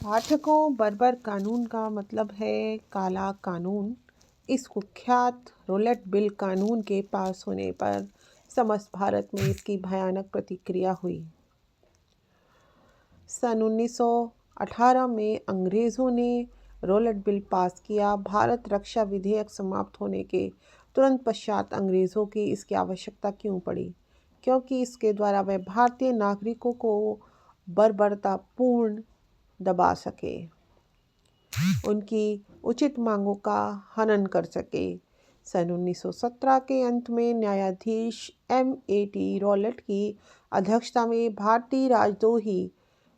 पाठकों, बर्बर कानून का मतलब है काला कानून। इस कुख्यात रोलेट बिल कानून के पास होने पर समस्त भारत में इसकी भयानक प्रतिक्रिया हुई। सन 1918 में अंग्रेज़ों ने रोलेट बिल पास किया। भारत रक्षा विधेयक समाप्त होने के तुरंत पश्चात अंग्रेज़ों की इसकी आवश्यकता क्यों पड़ी? क्योंकि इसके द्वारा वह भारतीय नागरिकों को बर्बरतापूर्ण दबा सके, उनकी उचित मांगों का हनन कर सके। सन 1917 के अंत में न्यायाधीश M.A.T. रोलेट की अध्यक्षता में भारतीय राजद्रोही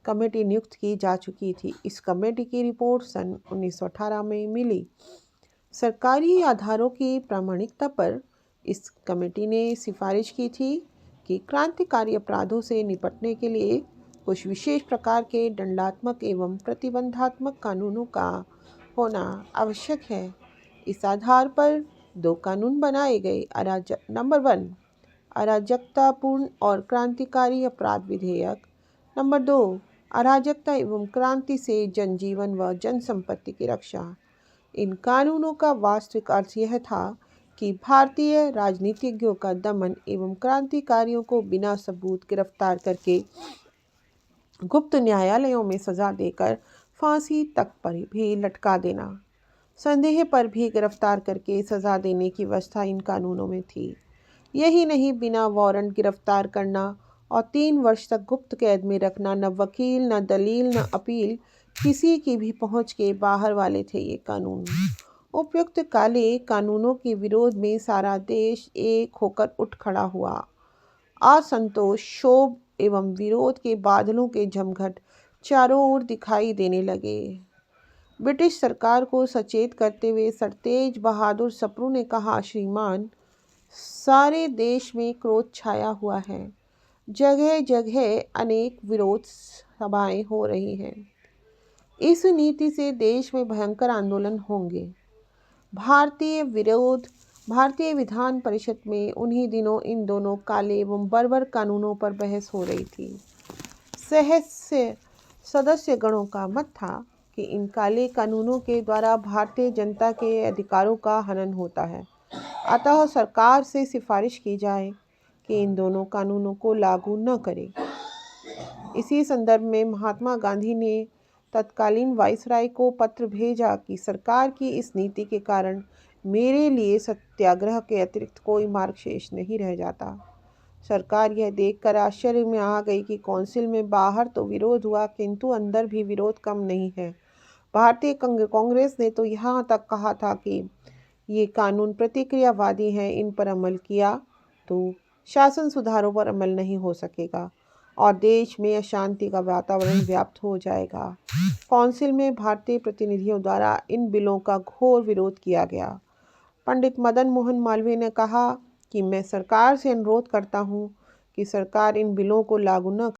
कमेटी नियुक्त की जा चुकी थी। इस कमेटी की रिपोर्ट सन 1918 में मिली। सरकारी आधारों की प्रामाणिकता पर इस कमेटी ने सिफारिश की थी कि क्रांतिकारी अपराधों से निपटने के लिए कुछ विशेष प्रकार के दंडात्मक एवं प्रतिबंधात्मक कानूनों का होना आवश्यक है। इस आधार पर दो कानून बनाए गए। नंबर 1, अराजकतापूर्ण और क्रांतिकारी अपराध विधेयक। नंबर 2, अराजकता एवं क्रांति से जनजीवन व जनसंपत्ति की रक्षा। इन कानूनों का वास्तविक अर्थ यह था कि भारतीय राजनीतिज्ञों का दमन एवं क्रांतिकारियों को बिना सबूत गिरफ्तार करके गुप्त न्यायालयों में सजा देकर फांसी तक पर भी लटका देना, संदेह पर भी गिरफ्तार करके सजा देने की व्यवस्था इन कानूनों में थी। यही नहीं, बिना वारंट गिरफ्तार करना और 3 वर्ष तक गुप्त कैद में रखना। न वकील, न दलील, न अपील, किसी की भी पहुंच के बाहर वाले थे ये कानून। उपयुक्त काले कानूनों के विरोध में सारा देश एक होकर उठ खड़ा हुआ। असंतोष, क्षोभ एवं विरोध के बादलों के झमघट चारों ओर दिखाई देने लगे। ब्रिटिश सरकार को सचेत करते हुए सर तेज बहादुर सप्रू ने कहा, श्रीमान, सारे देश में क्रोध छाया हुआ है। जगह जगह अनेक विरोध सभाएं हो रही हैं। इस नीति से देश में भयंकर आंदोलन होंगे। भारतीय विधान परिषद में उन्हीं दिनों इन दोनों काले एवं बर्बर कानूनों पर बहस हो रही थी। सदस्य गणों का मत था कि इन काले कानूनों के द्वारा भारतीय जनता के अधिकारों का हनन होता है। अतः सरकार से सिफारिश की जाए कि इन दोनों कानूनों को लागू न करे। इसी संदर्भ में महात्मा गांधी ने तत्कालीन वाइसराय को पत्र भेजा कि सरकार की इस नीति के कारण मेरे लिए सत्याग्रह के अतिरिक्त कोई मार्ग शेष नहीं रह जाता। सरकार यह देखकर आश्चर्य में आ गई कि काउंसिल में बाहर तो विरोध हुआ, किंतु अंदर भी विरोध कम नहीं है। भारतीय कांग्रेस ने तो यहाँ तक कहा था कि ये कानून प्रतिक्रियावादी हैं, इन पर अमल किया तो शासन सुधारों पर अमल नहीं हो सकेगा और देश में अशांति का वातावरण व्याप्त हो जाएगा। काउंसिल में भारतीय प्रतिनिधियों द्वारा इन बिलों का घोर विरोध किया गया। पंडित मदन मोहन मालवीय ने कहा कि मैं सरकार से अनुरोध करता हूं कि सरकार इन बिलों को लागू न